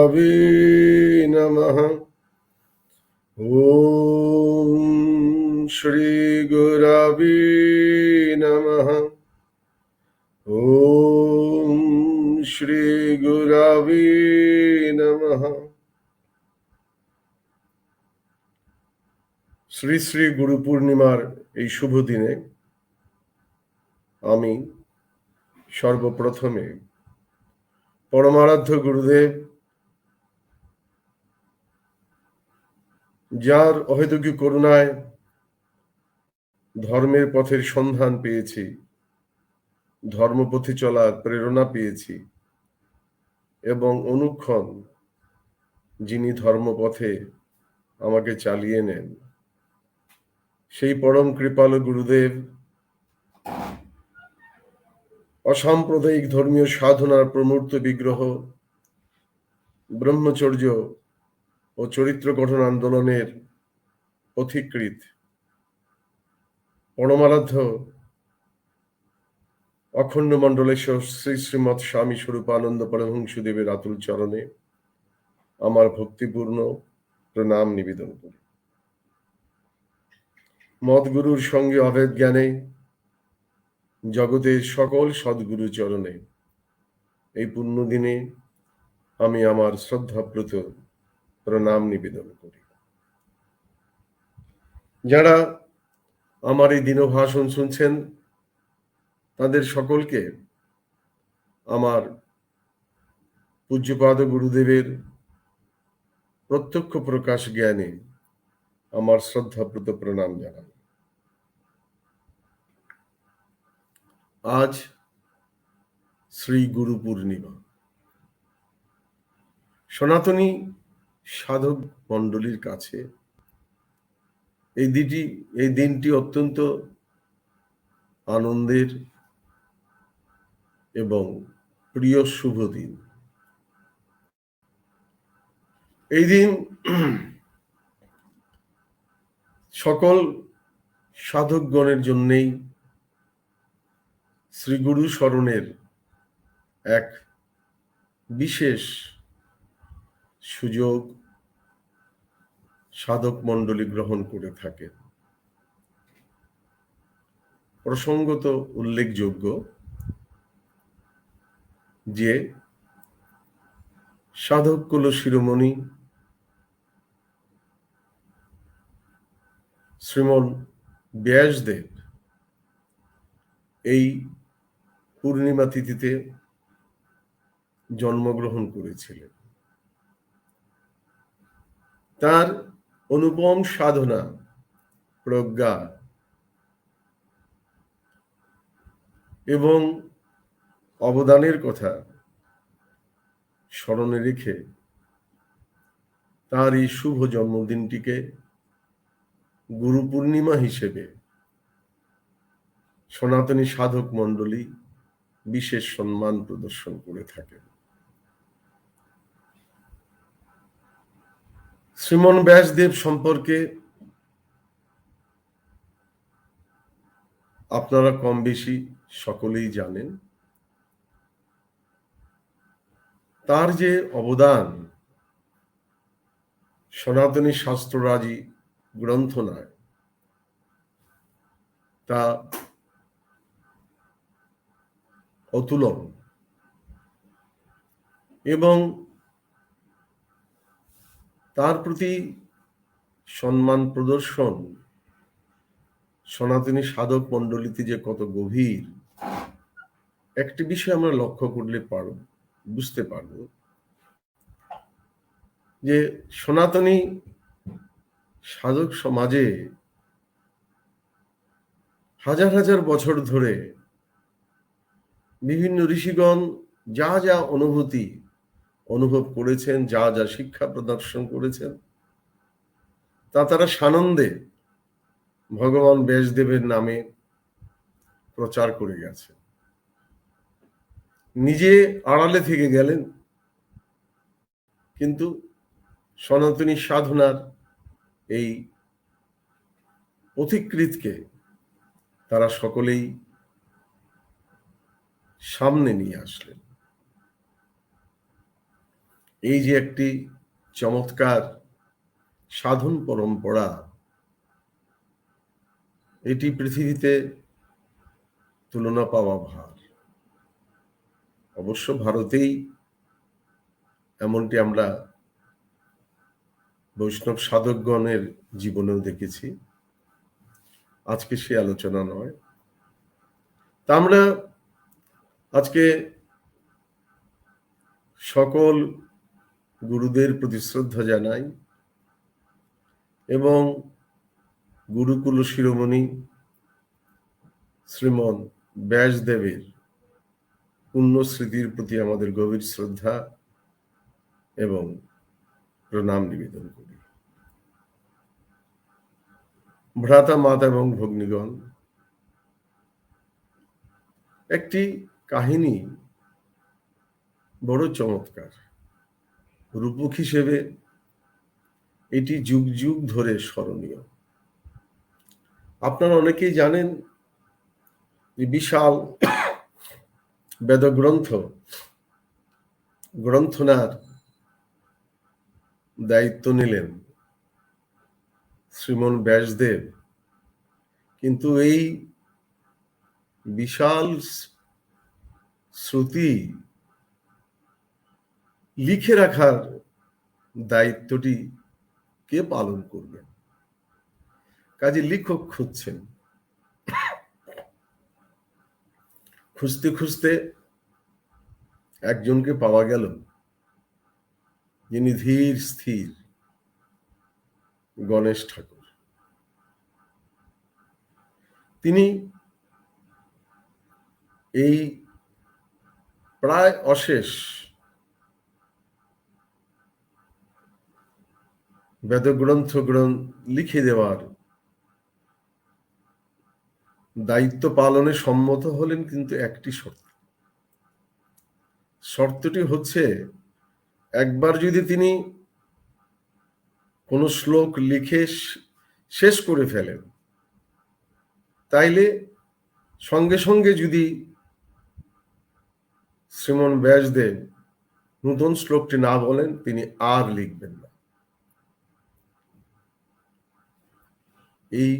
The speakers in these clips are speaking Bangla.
गुरवे नमः। ॐ श्री गुरवे नमः। ॐ श्री गुरवे नमः। শ্রী শ্রী গুরু পূর্ণিমার এই শুভ দিনে আমি সর্বপ্রথমে পরমারাধ্য গুরুদেব, যার অহেতুকী করুণায় ধর্মের পথের সন্ধান পেয়েছি, ধর্মপথে চলার প্রেরণা পেয়েছি এবং অনুক্ষণ যিনি ধর্মপথে আমাকে চালিয়ে নেন, সেই পরম কৃপালু গুরুদেব অসাম্প্রদায়িক ধর্মীয় সাধনার প্রমূর্ত বিগ্রহ, ব্রহ্মচর্য ও চরিত্র গঠন আন্দোলনের পথিকৃৎ পরমারাধ্য অখণ্ড মণ্ডলেশ্বর শ্রী শ্রীমৎ স্বামী স্বরূপানন্দ পরমহংসদেবের আতুল চরণে আমার ভক্তিপূর্ণ প্রণাম নিবেদন করি। মদগুরুর সঙ্গে অভেদ জ্ঞানে জগতের সকল সদ্গুরু চরণে এই পুণ্য দিনে আমি আমার শ্রদ্ধাপ্রত প্রণাম নিবেদন করি। যারা আমার এই দিনভাষণ শুনছেন তাদের সকলকে আমার পূজ্যপাদ গুরুদেবের প্রত্যক্ষ প্রকাশ জ্ঞানে আমার শ্রদ্ধাপ্রত প্রণাম জানাই। আজ শ্রী গুরু পূর্ণিমা। সনাতনী সাধক মণ্ডলীর কাছে এই দিনটি অত্যন্ত আনন্দের এবং প্রিয় শুভ দিন। এই দিন সকল সাধকগণের জন্যেই শ্রীগুরু স্মরণের এক বিশেষ সুযোগ সাধক মণ্ডলী গ্রহণ করে থাকে। প্রসঙ্গত উল্লেখযোগ্য যে সাধক কুল শিরোমণি শ্রীমন ব্যাসদেব এই পূর্ণিমা তিথিতে জন্মগ্রহণ করেছিলেন। তার অনুপম সাধনা, প্রজ্ঞা এবং অবদানের কথা স্মরণে রেখে তার এই শুভ জন্মদিনটিকে গুরু পূর্ণিমা হিসেবে সনাতনী সাধক মণ্ডলী বিশেষ সম্মান প্রদর্শন করে থাকেন। শ্রীমন ব্যাসদেব সম্পর্কে আপনারা কম বেশি সকলেই জানেন। তার যে অবদান সনাতনী শাস্ত্ররাজি গ্রন্থ নয়, তা অতুলন এবং তার প্রতি সম্মান প্রদর্শন সনাতনী সাধক মণ্ডলীতে যে কত গভীর, একটি বিষয় আমরা লক্ষ্য করলে বুঝতে পারব যে সনাতনী সাধক সমাজে হাজার হাজার বছর ধরে বিভিন্ন ঋষিগণ যা যা অনুভব করেছেন, যা যা শিক্ষা প্রদর্শন করেছেন, তা তারা সানন্দে ভগবান ব্যাসদেবের নামে প্রচার করে গেছে। নিজে আড়ালে থেকে গেলেন, কিন্তু সনাতনী সাধনার এই পথিকৃৎকে তারা সকলেই সামনে নিয়ে আসলেন। এই যে একটি চমৎকার সাধন পরম্পরা, এটি পৃথিবীতে তুলনা পাওয়া ভার। অবশ্য ভারতেই এমনটি আমরা বৈষ্ণব সাধকগণের জীবনেও দেখেছি, আজকে সে আলোচনা নয়। তা আমরা আজকে সকল গুরুদের প্রতি শ্রদ্ধা জানাই এবং গুরুকুল শিরোমণি শ্রীমন ব্যাসদেবের পুণ্যস্মৃতির প্রতি আমাদের গভীর শ্রদ্ধা এবং প্রণাম নিবেদন করি। ভ্রাতা মাতা এবং ভগ্নীগণ, একটি কাহিনী বড় চমৎকার। রূপক হিসেবে এটি যুগ যুগ ধরে স্মরণীয়। আপনারা অনেকেই জানেন যে বিশাল বেদগ্রন্থ গ্রন্থনার দায়িত্ব নিলেন শ্রীমন ব্যাসদেব, কিন্তু এই বিশাল শ্রুতি লিখে রাখার দায়িত্বটি কে পালন করবেন? কাজে লেখক খুঁজছেন। খুঁজতে খুঁজতে একজনকে পাওয়া গেল, যিনি ধীর স্থির গণেশ ঠাকুর। তিনি এই প্রায় অশেষ বেদগ্রন্থ লিখে দেওয়ার দায়িত্ব পালনে সম্মত হলেন, কিন্তু একটি শর্ত। শর্তটি হচ্ছে, একবার যদি তিনি কোনো শ্লোক লিখে শেষ করে ফেলেন, তাইলে সঙ্গে সঙ্গে যদি শ্রীমন ব্যাসদেব নতুন শ্লোকটি না বলেন, তিনি আর লিখবেন না। এই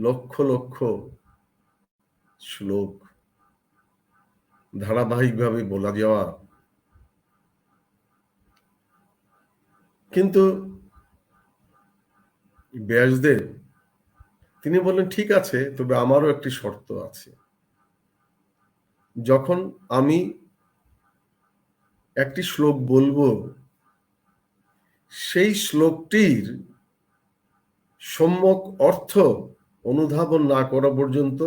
লক্ষ লক্ষ শ্লোক ধারাবাহিকভাবে বলা যাওয়া, কিন্তু ব্যাসদেব তিনি বললেন, ঠিক আছে, তবে আমারও একটি শর্ত আছে। যখন আমি একটি শ্লোক বলবো, সেই শ্লোকটির সম্যক অর্থ অনুধাবন না করা পর্যন্ত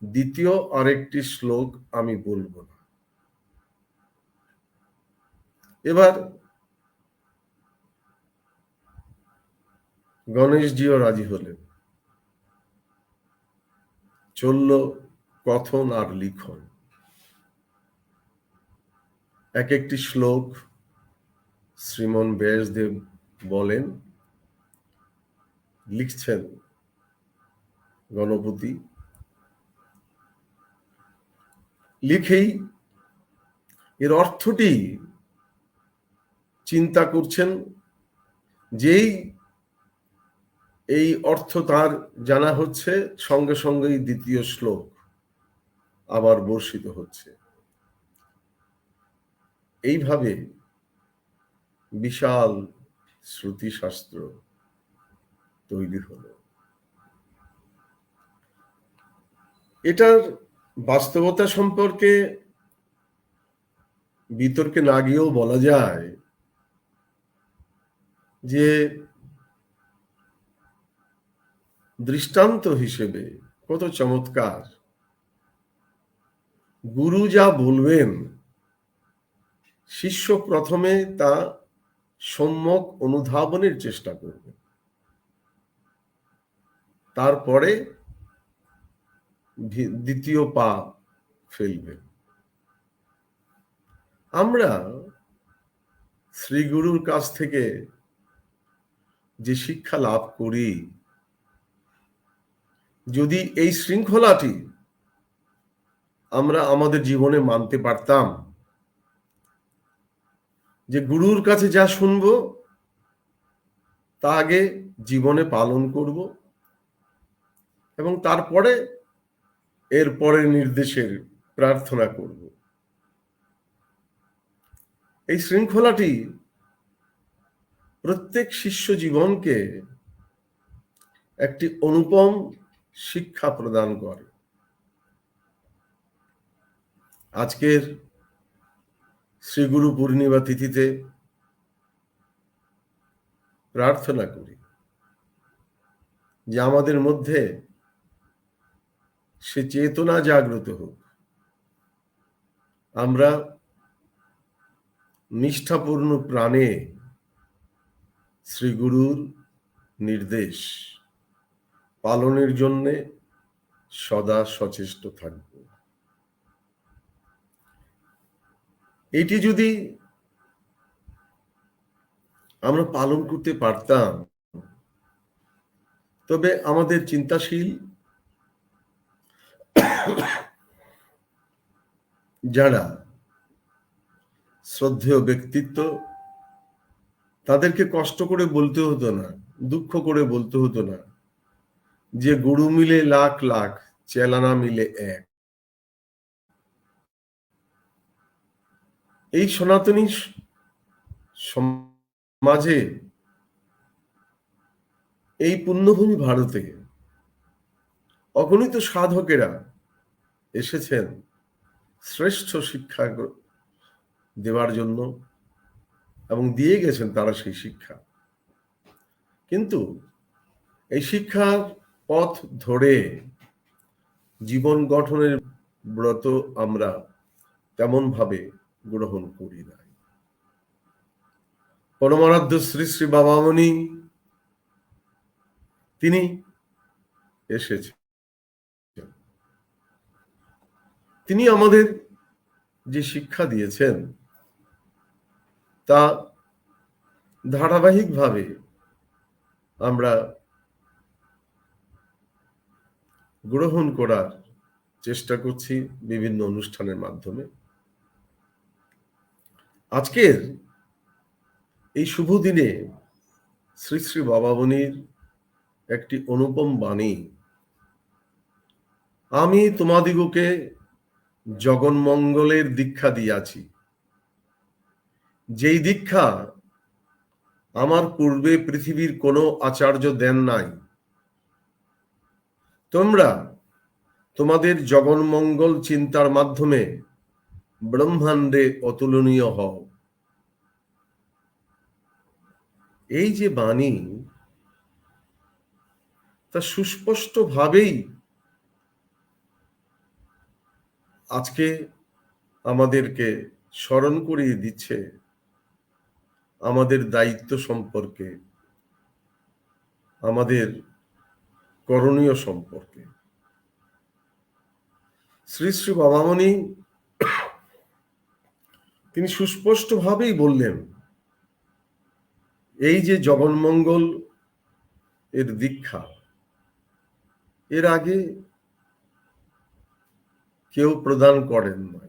দ্বিতীয় আরেকটি শ্লোক আমি বলবো না। এবার গণেশজিও রাজি হলেন। চলল কথন আর লিখন। এক একটি শ্লোক শ্রীমন ব্যাসদেব বলেন, লিখছেন গণপতি। লিখেই এর অর্থটি চিন্তা করছেন। যেই এই অর্থ তার জানা হচ্ছে, সঙ্গে সঙ্গেই দ্বিতীয় শ্লোক আবার বর্ষিত হচ্ছে। এইভাবে বিশাল শ্রুতিশাস্ত্র তৈরি হলো। এটার বাস্তবতা সম্পর্কে বিতর্কে না গিয়েও বলা যায় যে দৃষ্টান্ত হিসেবে কত চমৎকার। গুরু যা বলবেন, শিষ্য প্রথমে তা সম্যক অনুধাবনের চেষ্টা করবে, তারপরে দ্বিতীয় পা ফেলবে। আমরা শ্রীগুরুর কাছ থেকে যে শিক্ষা লাভ করি, যদি এই শৃঙ্খলাটি আমরা আমাদের জীবনে মানতে পারতাম, যে গুরুর কাছে যা শুনবো তা আগে জীবনে পালন করব এবং তারপরে এর পরের নির্দেশের প্রার্থনা করব। এই শৃঙ্খলাটি প্রত্যেক শিষ্য জীবনকে একটি অনুপম শিক্ষা প্রদান করে। আজকের শ্রী গুরু পূর্ণিমা তিথিতে প্রার্থনা করি যে আমাদের মধ্যে সে চেতনা জাগ্রত হোক, আমরা নিষ্ঠাপূর্ণ প্রাণে শ্রী গুরুর নির্দেশ পালনের জন্যে সদা সচেষ্ট থাকব। এটি যদি আমরা পালন করতে পারতাম তবে আমাদের চিন্তাশীল যারা শ্রদ্ধেয় ব্যক্তিত্ব তাদেরকে কষ্ট করে বলতে হতো না, দুঃখ করে বলতে হতো না যে গুরু মিলে লাখ লাখ, চেলানা মিলে এক। এই সনাতনী সমাজে, এই পুণ্যভূমি ভারতে অগণিত সাধকেরা এসেছেন শ্রেষ্ঠ শিক্ষা দেওয়ার জন্য এবং দিয়ে গেছেন তারা সেই শিক্ষা। কিন্তু এই শিক্ষার পথ ধরে জীবন গঠনের ব্রত আমরা তেমন ভাবে গ্রহণ করি না। পরমারাধ্য শ্রী শ্রী বাবামণি তিনি এসেছেন, তিনি আমাদের যে শিক্ষা দিয়েছেন তা ধারাবাহিকভাবে আমরা গ্রহণ করার চেষ্টা করছি বিভিন্ন অনুষ্ঠানের মাধ্যমে। আজকের এই শুভ দিনে শ্রী শ্রী বাবামণির একটি অনুপম বাণী, আমি তোমাদিগকে জগন্মঙ্গলের দীক্ষা দিয়াছি, যেই দীক্ষা আমার পূর্বে পৃথিবীর কোনো আচার্য দেন নাই। তোমরা তোমাদের জগন্মঙ্গল চিন্তার মাধ্যমে ব্রহ্মাণ্ডে অতুলনীয় হও। এই যে বাণী, তা সুস্পষ্ট ভাবেই আজকে আমাদেরকে স্মরণ করিয়ে দিচ্ছে আমাদের দায়িত্ব সম্পর্কে, আমাদের করণীয় সম্পর্কে। শ্রী শ্রী বাবামণি তিনি সুস্পষ্ট ভাবেই বললেন, এই যে জগন্মঙ্গল এর দীক্ষা, এর আগে কেউ প্রদান করেন না।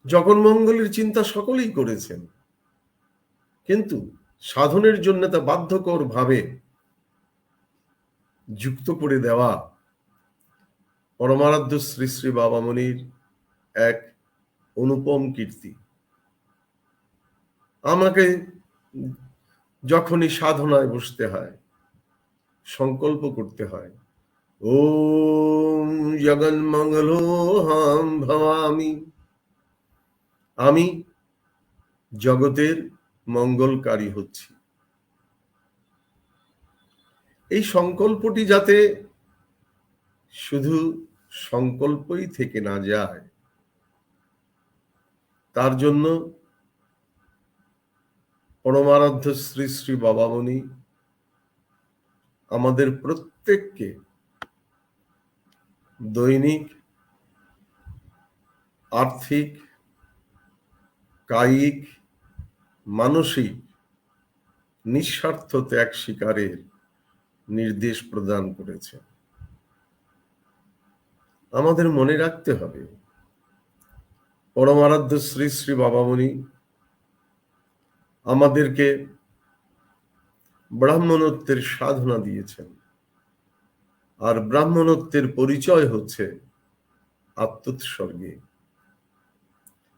জগন্মঙ্গলের চিন্তা সকলেই করেছেন, কিন্তু সাধনের জন্য তা বাধ্যকর ভাবে যুক্ত করে দেওয়া পরমারাধ্য শ্রী শ্রী বাবামণির এক অনুপম কীর্তি। আমাকে যখনই সাধনায় বসতে হয়, সংকল্প করতে হয়, ওম জগন্মঙ্গলোহম ভবামি, আমি জগতের মঙ্গলকারী হচ্ছি। এই সংকল্পটি যাতে শুধু সংকল্পই থেকে না যায়, তার জন্য পরমারাধ্য শ্রী শ্রী বাবামণি আমাদের প্রত্যেককে দৈনিক আর্থিক, কায়িক, মানসিক নিঃস্বার্থ ত্যাগ স্বীকারের নির্দেশ প্রদান করেছে। আমাদের মনে রাখতে হবে পরমারাধ্য শ্রী শ্রী বাবামণি আমাদেরকে ব্রাহ্মণত্বের সাধনা দিয়েছেন। আর ব্রাহ্মণত্বের পরিচয় হচ্ছে আত্মোৎসর্গে।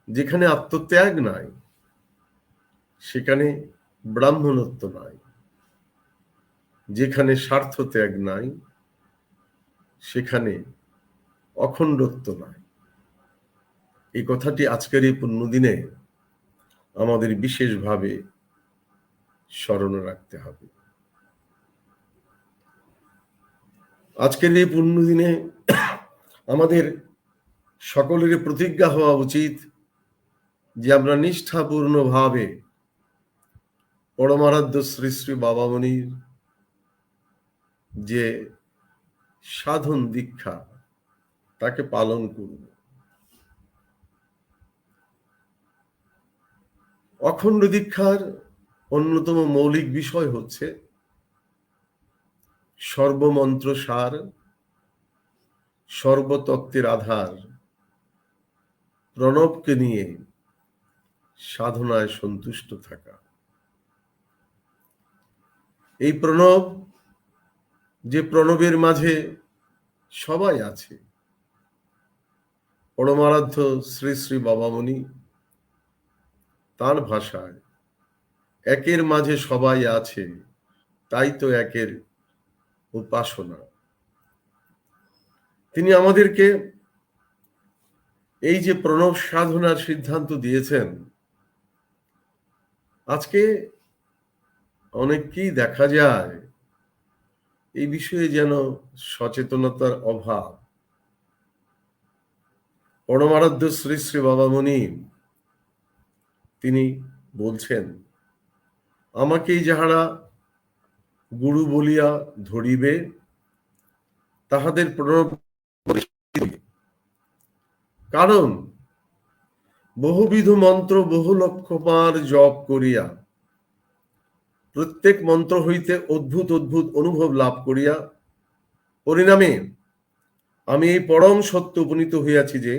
যেখানে আত্মত্যাগ নাই সেখানে ব্রাহ্মণত্ব নাই, যেখানে স্বার্থ ত্যাগ নাই সেখানে অখণ্ডত্ব নাই। এই কথাটি আজকের এই পুণ্যদিনে আমাদের বিশেষভাবে স্মরণে রাখতে হবে। আজকের এই পুণ্যদিনে আমাদের সকলের প্রতিজ্ঞা হওয়া উচিত যে আমরা নিষ্ঠাপূর্ণভাবে পরমারাধ্য শ্রী শ্রী বাবামণির যে সাধন দীক্ষা তাকে পালন করব। অখণ্ড দীক্ষার অন্যতম মৌলিক বিষয় হচ্ছে সর্বমন্ত্র সার, সর্বতত্ত্বের আধার প্রণবকে নিয়ে সাধনায় সন্তুষ্ট থাকা। এই প্রণব, যে প্রণবের মাঝে সবাই আছে, পরমারাধ্য শ্রী শ্রী বাবামণি তার ভাষায় একের মাঝে সবাই আছে, তাই তো একের উপাসনা। তিনি আমাদেরকে এই যে প্রণব সাধনার সিদ্ধান্ত দিয়েছেন, আজকে অনেককেই দেখা যায় এই বিষয়ে যেন সচেতনতার অভাব। পরমারাধ্য শ্রী শ্রী বাবামণি তিনি বলছেন, আমাকেই যাহারা গুরু বলিয়া ধরিবে তাহাদের প্রণব, কারণ বহুবিধ মন্ত্র বহু লক্ষ বার জপ করিয়া প্রত্যেক মন্ত্র হইতে অদ্ভুত অদ্ভুত অনুভব লাভ করিয়া পরিণামে আমি এই পরম সত্য উপনীত হইয়াছি যে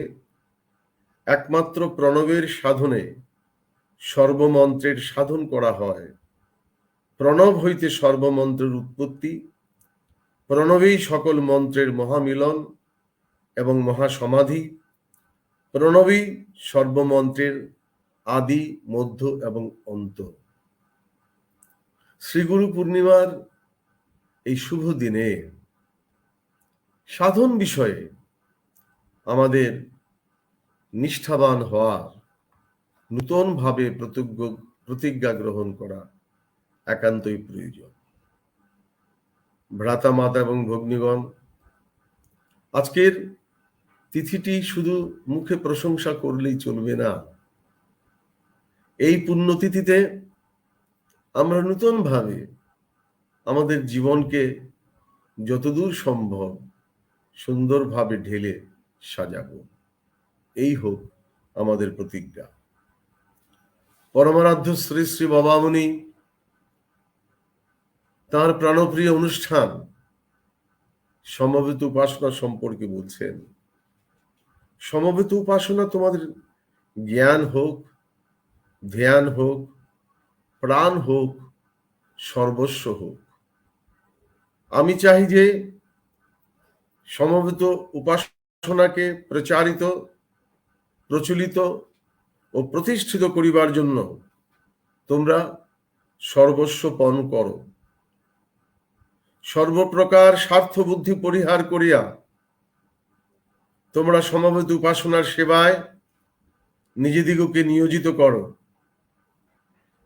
একমাত্র প্রণবের সাধনে সর্বমন্ত্রের সাধন করা হয়। প্রণব হইতে সর্বমন্ত্রের উৎপত্তি, প্রণবেই সকল মন্ত্রের মহামিলন এবং মহাসমাধি, প্রণবই সর্বমন্ত্রের আদি, মধ্য এবং অন্ত। শ্রীগুরু পূর্ণিমার এই শুভ দিনে সাধন বিষয়ে আমাদের নিষ্ঠাবান হওয়ার, নূতন ভাবে প্রতিজ্ঞা গ্রহণ করা একান্তই প্রয়োজন। ভ্রাতা মাতা এবং ভগ্নীগণ, আজকের তিথিটি শুধু মুখে প্রশংসা করলেই চলবে না। এই পুণ্যতিথিতে আমরা নূতন ভাবে আমাদের জীবনকে যতদূর সম্ভব সুন্দরভাবে ঢেলে সাজাবো, এই হোক আমাদের প্রতিজ্ঞা। পরমারাধ্য শ্রী শ্রী বাবামণি তার প্রাণপ্রিয় অনুষ্ঠান সমবেত উপাসনা সম্পর্কে বলছেন, সমবেত উপাসনা তোমাদের জ্ঞান হোক, ধ্যান হোক, প্রাণ হোক, সর্বস্ব হোক। আমি চাই যে সমবেত উপাসনাকে প্রচারিত, প্রচলিত ও প্রতিষ্ঠিত করিবার জন্য তোমরা সর্বস্ব পণ করো। সর্বপ্রকার স্বার্থ বুদ্ধি পরিহার করিয়া তোমরা সমবেত উপাসনার সেবায় নিজেদিগকে নিয়োজিত করো।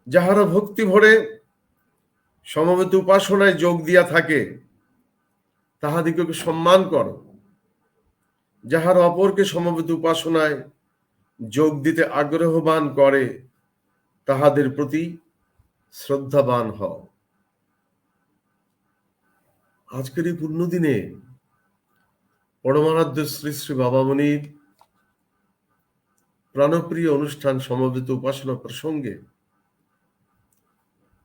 যাহারা ভক্তি ভরে সমবেত উপাসনায় যোগ দিয়া থাকে তাহাদিগকে সম্মান করো। যাহারা অপরকে সমবেত উপাসনায় যোগ দিতে আগ্রহবান করে তাহাদের প্রতি শ্রদ্ধাবান হও। আজকের এই পুণ্যদিনে পরমারাধ্য শ্রী শ্রী বাবামণির প্রাণপ্রিয় অনুষ্ঠান সমবেত উপাসনা প্রসঙ্গে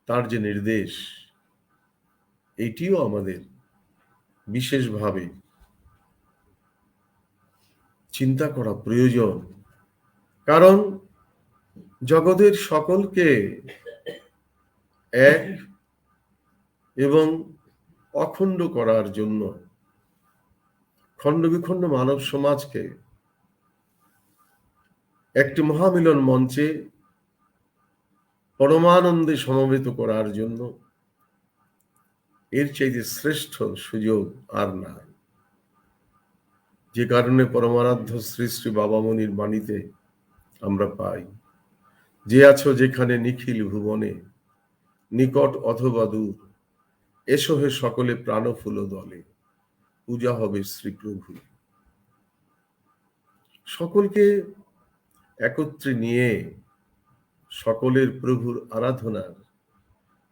তার যে নির্দেশ, এটিও আমাদের বিশেষভাবে চিন্তা করা প্রয়োজন। কারণ জগতের সকলকে এক এবং অখণ্ড করার জন্য খণ্ড বিখণ্ড মানব সমাজকে একটি মহামিলন মঞ্চে পরমানন্দে সমবেত করার জন্য এর চাইতে শ্রেষ্ঠ সুযোগ আর নাই। যে কারণে পরমারাধ্য শ্রী শ্রী বাবামণির বাণীতে আমরা পাই, যে আছো যেখানে নিখিল ভুবনে, নিকট অথবা দূর, এসো হে সকলে প্রাণফুল দলে, পূজা হবে শ্রীপ্রভু। সকলকে একত্রে নিয়ে সকলের প্রভুর আরাধনার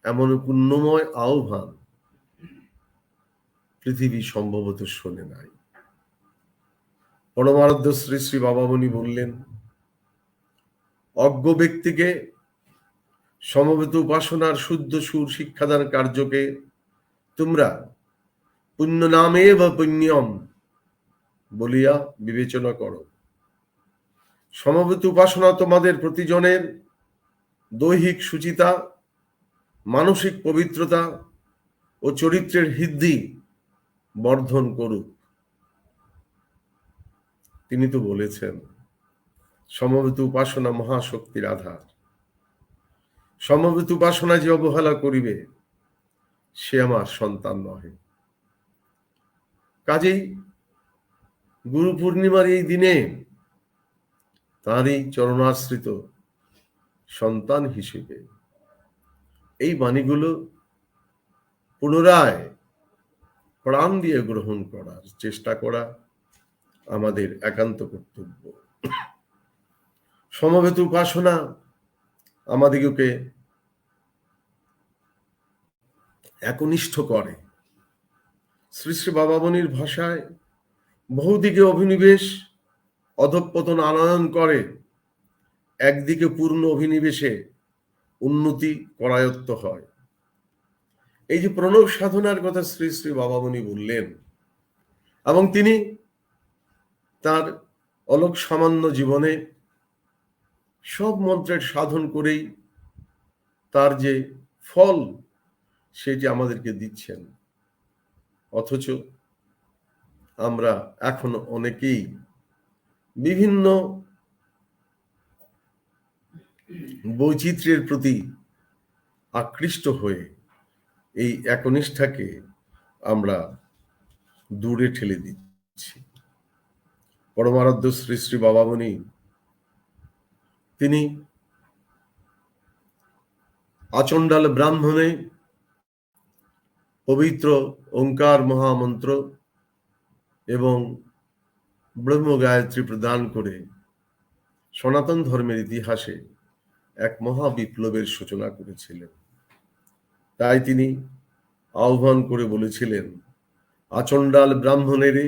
এমন পুণ্যময় আহ্বান পৃথিবী সম্ভবত শোনে নাই। পরমারাধ্য শ্রী শ্রী বাবামণি বললেন, অজ্ঞ ব্যক্তিকে সমবেত উপাসনার শুদ্ধ সুর শিক্ষাদান কার্যকে তোমরা পুণ্য নামে বা পুণ্যম বলিয়া বিবেচনা করো। সমবেত উপাসনা তোমাদের প্রতিজনের দৈহিক সুচিতা, মানসিক পবিত্রতা ও চরিত্রের সিদ্ধি বর্ধন করুক। তিনি তো বলেছেন, সমবেত উপাসনা মহাশক্তির আধার। সমবেত উপাসনা যে অবহেলা করিবে সে আমার সন্তান নহে। কাজেই গুরু পূর্ণিমার এই দিনে তাঁরই চরণাশ্রিত সন্তান হিসেবে এই বাণীগুলো পুনরায় প্রাণ দিয়ে গ্রহণ করার চেষ্টা করা আমাদের একান্ত কর্তব্য। সমবেত উপাসনা আমাদিগকে একনিষ্ঠ করে। শ্রী শ্রী বাবামণির ভাষায় বহুদিকে অভিনিবেশ অধঃপতন আনয়ন করে, একদিকে পূর্ণ অভিনিবেশে উন্নতি করায়ত্ত হয়। এই যে প্রণব সাধনার কথা শ্রী শ্রী বাবামণি বললেন, এবং তিনি তার অলক সামান্য জীবনে সব মন্ত্রের সাধন করেই তার যে ফল সেটি আমাদেরকে দিচ্ছেন। অথচ আমরা এখন অনেকেই বিভিন্ন বৈচিত্র্যের প্রতি আকৃষ্ট হয়ে এই একনিষ্ঠাকে আমরা দূরে ঠেলে দিচ্ছি। পরমারাধ্য শ্রী শ্রী বাবামণি তিনি আচণ্ডাল ব্রাহ্মণে পবিত্র ওঙ্কার মহামন্ত্র এবং ব্রহ্ম গায়ত্রী প্রদান করে সনাতন ধর্মের ইতিহাসে এক মহা বিপ্লবের সূচনা করেছিলেন। তাই তিনি আহ্বান করে বলেছিলেন, আচণ্ডাল ব্রাহ্মণেরে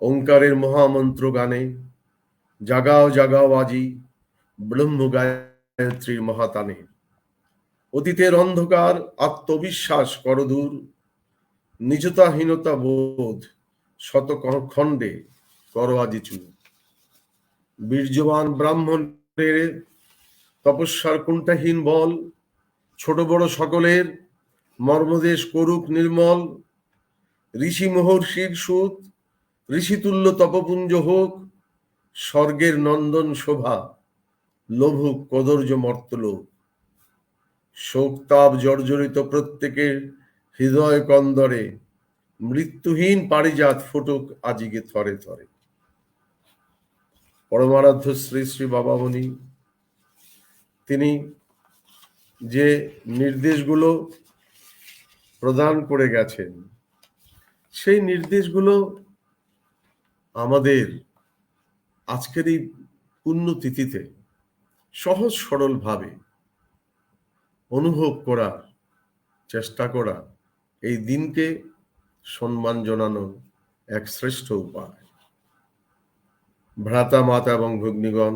ওঙ্কারের মহামন্ত্র গানে, জাগাও জাগাও আজি ব্রহ্ম গায়ত্রীর মহাতানে, অতীতের অন্ধকার আত্মবিশ্বাস করদূর, নিজতাহীনতা বোধ শত খণ্ডে করো আজি চুর। বীর্যবান ব্রাহ্মণের তপস্যার কুণ্ঠাহীন বল, ছোট বড় সকলের মর্মদেশ করুক নির্মল। ঋষি মহর্ষির সুত, ঋষিতুল্য তপপুঞ্জ হোক, স্বর্গের নন্দন শোভা লোভুক কদর্য মর্তলোক। শোকতাপ জর্জরিত প্রত্যেকের হৃদয় কন্দরে, মৃত্যুহীন পারিজাত ফুটুক আজিকে থরে থরে। পরমারাধ্য শ্রী শ্রী বাবামণি তিনি যে নির্দেশগুলো প্রদান করে গেছেন, সেই নির্দেশগুলো আমাদের আজকের এই পুণ্যতিথিতে সহজ সরল ভাবে অনুভব করার চেষ্টা করা, এই দিনকে সম্মান জানানোর এক শ্রেষ্ঠ উপায়। ভ্রাতা মাতা এবং ভগ্নীগণ,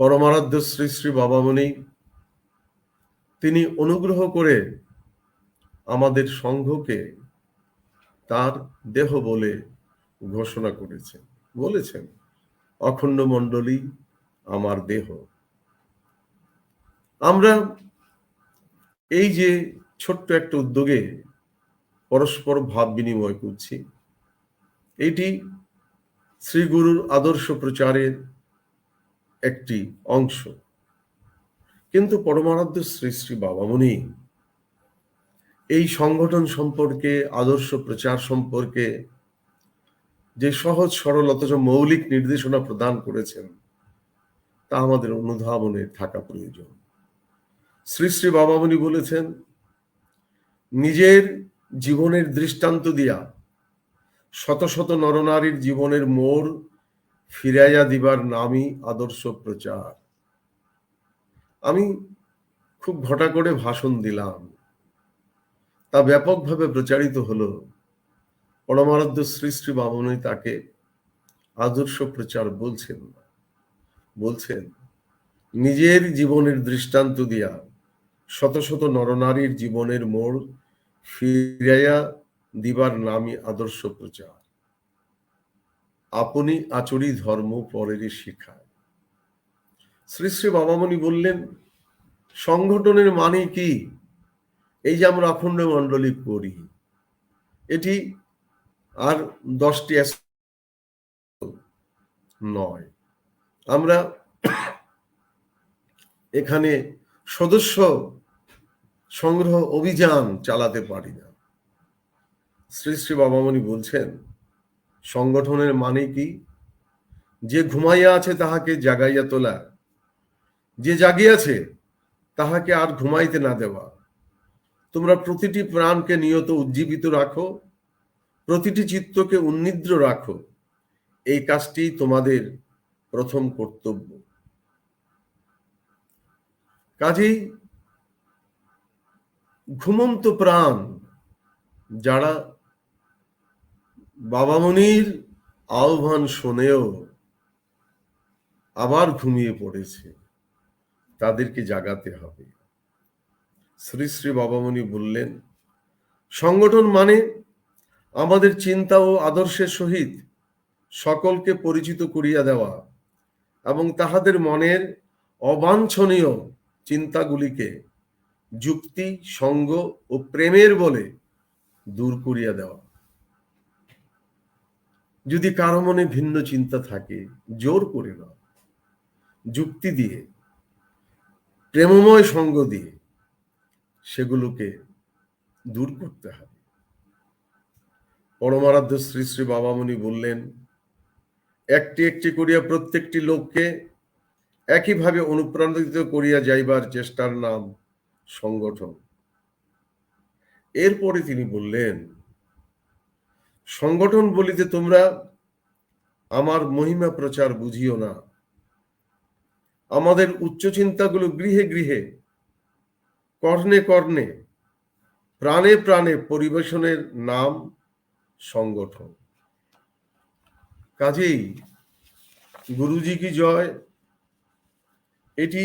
পরমারাধ্য শ্রী শ্রী বাবামণি তিনি অনুগ্রহ করে আমাদের সংঘকে তার দেহ বলে ঘোষণা করেছেন, বলেছেন, অখণ্ড মণ্ডলী আমার দেহ। আমরা এই যে ছোট্ট একটা উদ্যোগে পরস্পর ভাব বিনিময় করছি, এটি শ্রী গুরুর আদর্শ প্রচারের একটি অংশ। কিন্তু পরমারাধ্য শ্রী শ্রী বাবামণি এই সংগঠন সম্পর্কে, আদর্শ প্রচার সম্পর্কে যে সহজ সরল অথচ মৌলিক নির্দেশনা প্রদান করেছেন, তা আমাদের অনুধাবনে থাকা প্রয়োজন। শ্রী শ্রী বাবামণি বলেছেন, নিজের জীবনের দৃষ্টান্ত দিয়া শত শত নরনারীর জীবনের মোড় ফিরাইয়া দিবার নামই আদর্শ প্রচার। আমি খুব ঘটা করে ভাষণ দিলাম, তা ব্যাপকভাবে প্রচারিত হলো। পরমারাধ্য শ্রী শ্রী বাবামণি তাকে আদর্শ প্রচার বলছেন না, বলছেন নিজের জীবনের দৃষ্টান্ত দিয়া শত শত নরনারীর জীবনের মোড় ফিরাইয়া দিবার নামই আদর্শ প্রচার। আপনি আচরি ধর্ম পরেরই শিখায়। শ্রী শ্রী বাবামণি বললেন, সংগঠনের মানে কি? এই যে আমরা অখণ্ড মণ্ডলী করি, এটি আর 10টি নয়। আমরা এখানে সদস্য সংগ্রহ অভিযান চালাতে পারি না। শ্রী শ্রী বাবামণি বলছেন, সংগঠনের মানে কি? যে ঘুমাইয়া আছে তাহাকে জাগাইয়া তোলা, যে জাগিয়াছে তাহাকে আর ঘুমাইতে না দেওয়া। তোমরা প্রতিটি প্রাণকে নিয়ত উজ্জীবিত রাখো, প্রতিটি চিত্তকে উন্নিদ্র রাখো। এই কাজটি তোমাদের প্রথম কর্তব্য। কাজেই ঘুমন্ত প্রাণ যারা বাবামণির আহ্বান শুনেও আবার ঘুমিয়ে পড়েছে, তাদেরকে জাগাতে হবে। শ্রী শ্রী বাবামণি বললেন, সংগঠন মানে আমাদের চিন্তা ও আদর্শের সহিত সকলকে পরিচিত করিয়া দেওয়া এবং তাহাদের মনের অবাঞ্ছনীয় চিন্তাগুলিকে যুক্তি, সঙ্গ ও প্রেমের বলে দূর করিয়া দেওয়া। যদি কারো মনে ভিন্ন চিন্তা থাকে, জোর করে না, যুক্তি দিয়ে, প্রেমময় সঙ্গ দিয়ে সেগুলোকে দূর করতে হবে। পরমারাধ্য শ্রী শ্রী বাবামণি বললেন, একটি একটি করিয়া প্রত্যেকটি লোককে একইভাবে অনুপ্রাণিত করিয়া যাইবার চেষ্টার নাম সংগঠন। এরপরে তিনি বললেন, সংগঠন বলিতে তোমরা আমার মহিমা প্রচার বুঝিও না। আমাদের উচ্চ চিন্তাগুলো গৃহে গৃহে, কর্ণে কর্ণে, প্রাণে প্রাণে পরিবেশনের নাম সংগঠন। কাজেই গুরুজি কি জয়, এটি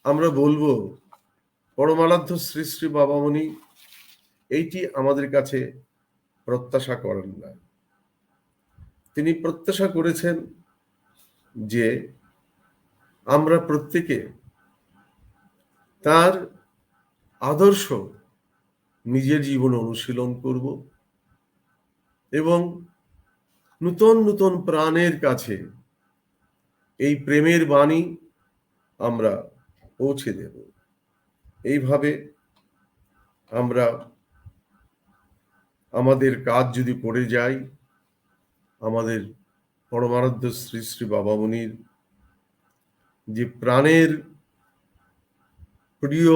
আমরা বলবো পরমারাধ্য শ্রী শ্রী বাবামণি এইটি আমাদের কাছে প্রত্যাশা করেন না। তিনি প্রত্যাশা করেছেন যে আমরা প্রত্যেকে তার আদর্শ নিজের জীবনে অনুশীলন করব এবং নূতন নূতন প্রাণের কাছে এই প্রেমের বাণী আমরা পৌঁছে দেব। এইভাবে আমরা আমাদের কাজ যদি করে যাই, আমাদের পরমারাধ্য শ্রী শ্রী বাবামণির যে প্রাণের প্রিয়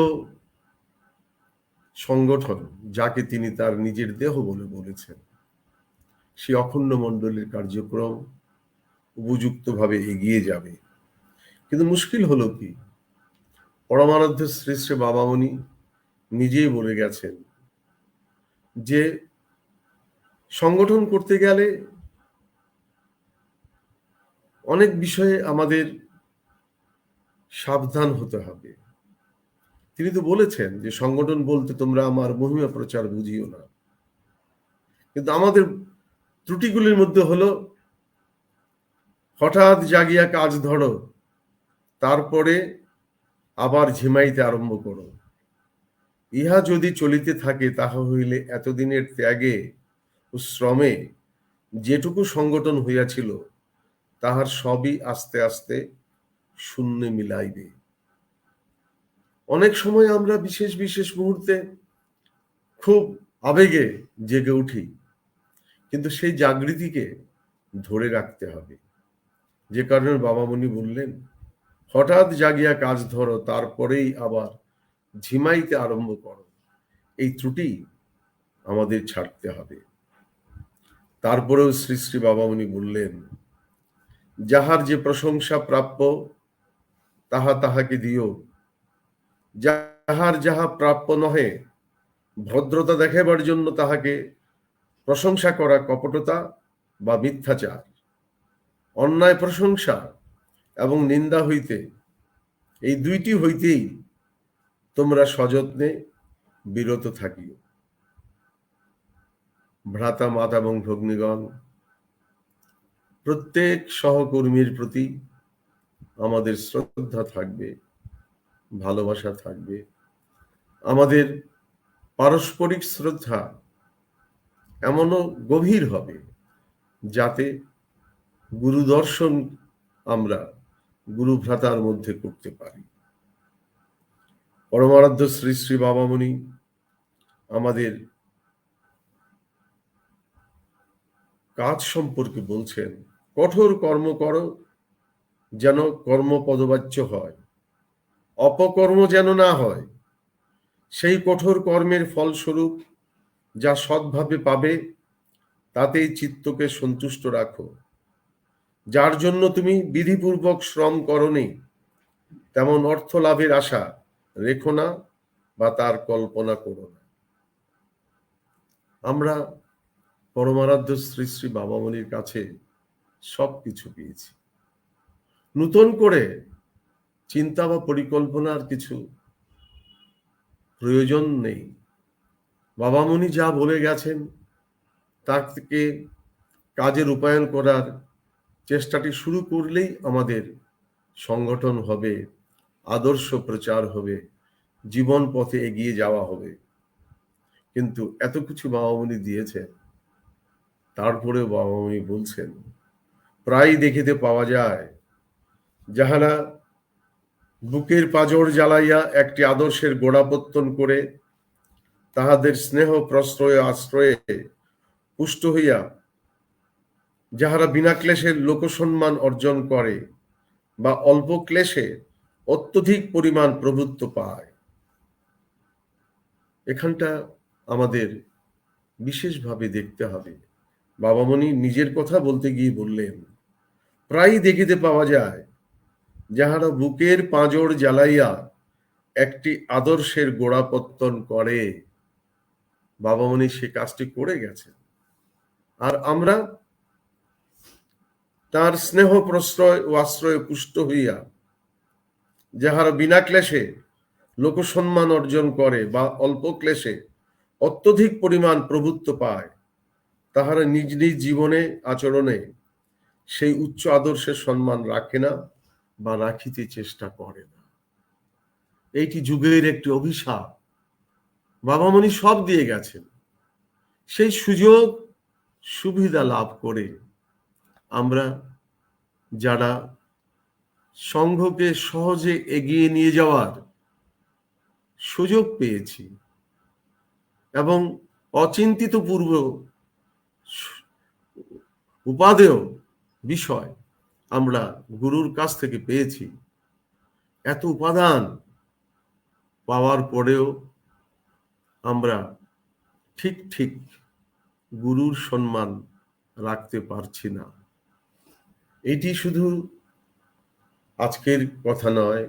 সংগঠন, যাকে তিনি তার নিজের দেহ বলে বলেছেন, সেই অখণ্ড মণ্ডলীর কার্যক্রম উপযুক্তভাবে এগিয়ে যাবে। কিন্তু মুশকিল হলো কি, পরমারাধ্য শ্রী শ্রী বাবামণি নিজেই বলে গেছেন যে সংগঠন করতে গেলে অনেক বিষয়ে আমাদের সাবধান হতে হবে। তিনি তো বলেছেন যে সংগঠন বলতে তোমরা আমার মহিমা প্রচার বুঝিও না। কিন্তু আমাদের ত্রুটিগুলির মধ্যে হলো, হঠাৎ জাগিয়া কাজ ধরো, তারপরে আবার ঝিমাইতে আরম্ভ করো। ইহা যদি চলিতে থাকে তাহা হইলে এতদিনের ত্যাগে ও শ্রমে যেটুকু সংগঠন হইয়াছিল তাহার সবই আস্তে আস্তে শূন্যে মিলাইবে। অনেক সময় আমরা বিশেষ বিশেষ মুহূর্তে খুব আবেগে জেগে উঠি, কিন্তু সেই জাগৃতিকে ধরে রাখতে হবে। যে কারণে বাবামণি বললেন, হঠাৎ জাগিয়া কাজ ধরো, তারপরেই আবার ঝিমাইতে আরম্ভ করো। এই ত্রুটি আমাদের ছাড়তে হবে। তারপরেও শ্রী শ্রী বাবামণি বললেন, যাহার যে প্রশংসা প্রাপ্য তাহা তাহাকে দিও, যাহার যাহা প্রাপ্য নহে ভদ্রতা দেখাইবার জন্য তাহাকে প্রশংসা করা কপটতা বা মিথ্যাচার। অন্যায় প্রশংসা এবং নিন্দা হইতে, এই দুইটি হইতেই তোমরা সযত্নে বিরত থাকিও। ভ্রাতা মাতা এবং ভগ্নীগণ, প্রত্যেক সহকর্মীর প্রতি আমাদের শ্রদ্ধা থাকবে, ভালোবাসা থাকবে। আমাদের পারস্পরিক শ্রদ্ধা এমনও গভীর হবে যাতে গুরু দর্শন আমরা গুরু ভ্রাতার মধ্যে করতে পারি। পরমারাধ্য শ্রী শ্রী বাবামণি আমাদের কাজ সম্পর্কে বলছেন, কঠোর কর্ম করো যেন কর্ম পদবাচ্য হয়, অপকর্ম যেন না হয়। সেই কঠোর কর্মের ফলস্বরূপ যা সৎভাবে পাবে তাতেই চিত্তকে সন্তুষ্ট রাখো। যার জন্য তুমি বিধিপূর্বক শ্রম করনি তেমন অর্থ লাভের আশা রেখো না বা তার কল্পনা করো না। আমরা পরমারাধ্য শ্রী শ্রী বাবামণির কাছে সবকিছু পেয়েছি। নতুন করে চিন্তা বা পরিকল্পনার কিছু প্রয়োজন নেই। বাবামণি যা বলে গেছেন তার থেকে কাজে রূপায়ণ করার চেষ্টাটি শুরু করলেই আমাদের সংগঠন হবে, আদর্শ প্রচার হবে, জীবন পথে এগিয়ে যাওয়া হবে। কিন্তু এত কিছু বাবামণি দিয়েছেন, তারপরে বাবামণি বলছেন, প্রায় দেখিতে পাওয়া যায় যাহারা বুকের পাঁজর জ্বালাইয়া একটি আদর্শের গোড়াপত্তন করে তাহাদের স্নেহ প্রশ্রয় আশ্রয়ে পুষ্ট হইয়া যাহারা বিনা ক্লেশে লোকসম্মান অর্জন করে বা অল্প ক্লেশে অত্যধিক পরিমাণ প্রভুত্ব পায়। এখানটা আমাদের বিশেষভাবে দেখতে হবে। বাবামণি নিজের কথা বলতে গিয়ে বললেন, প্রায় দেখিতে পাওয়া যায় যাহারা বুকের পাঁজর জ্বালাইয়া একটি আদর্শের গোড়াপত্তন করে। বাবামণি সে কাজটি করে গেছেন, আর আমরা তার স্নেহ প্রশ্রয় ও আশ্রয়ে পুষ্ট হইয়া যাহারা বিনা ক্লেশে লোকসম্মান অর্জন করে বা অল্প ক্লেশে অত্যধিক পরিমাণ প্রভুত্ব পায়, তাহারা নিজ নিজ জীবনে আচরণে সেই উচ্চ আদর্শের সম্মান রাখে না বা রাখিতে চেষ্টা করে না। এইটি যুগের একটি অভিশাপ। বাবামণি সব দিয়ে গেছেন, সেই সুযোগ সুবিধা লাভ করে আমরা যারা সংঘকে সহজে এগিয়ে নিয়ে যাওয়ার সুযোগ পেয়েছি এবং অচিন্তিত পূর্ব উপাদেয় বিষয় আমরা গুরুর কাছ থেকে পেয়েছি, এত উপাদান পাওয়ার পরেও আমরা ঠিক ঠিক গুরুর সম্মান রাখতে পারছি না। এটি শুধু আজকের কথা নয়,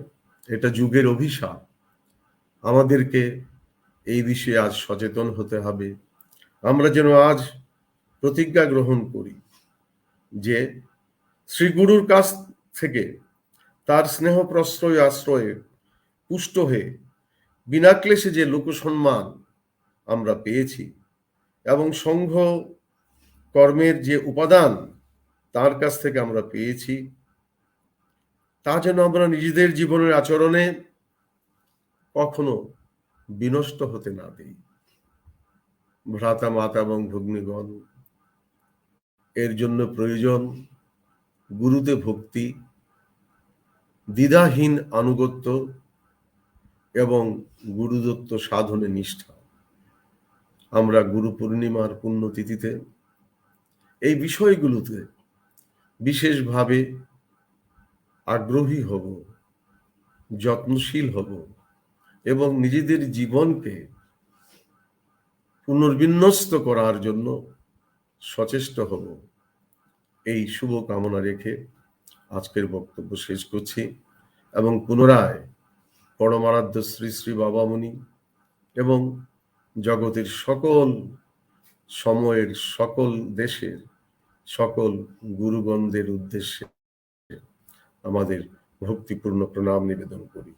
এটা যুগের অভিশাপ। আমাদেরকে এই বিষয়ে আজ সচেতন হতে হবে। আমরা যেন আজ প্রতিজ্ঞা গ্রহণ করি যে শ্রী গুরুর কাছ থেকে তার স্নেহ প্রশ্রয় আশ্রয়ে পুষ্ট হয়ে বিনা ক্লেশে যে লোকসম্মান আমরা পেয়েছি এবং সংঘ কর্মের যে উপাদান তার কাছ থেকে আমরা পেয়েছি, তা যেন আমরা নিজেদের জীবনের আচরণে কখনো বিনষ্ট হতে না দেই। ভ্রাতা মাতা এবং ভগ্নীগণ, এর জন্য প্রয়োজন গুরুতে ভক্তি, দ্বিধাহীন আনুগত্য এবং গুরুদত্ত সাধনে নিষ্ঠা। আমরা গুরু পূর্ণিমার পুণ্যতিথিতে এই বিষয়গুলোতে বিশেষভাবে আগ্রহী হব, যত্নশীল হব এবং নিজেদের জীবনকে পুনর্বিন্যস্ত করার জন্য সচেষ্ট হব, এই শুভ কামনা রেখে আজকের বক্তব্য শেষ করছি এবং পুনরায় পরমারাধ্য শ্রী শ্রী বাবামণি এবং জগতের সকল সময়ের সকল দেশের সকল গুরুগণদের উদ্দেশ্যে আমাদের ভক্তিপূর্ণ প্রণাম নিবেদন করি।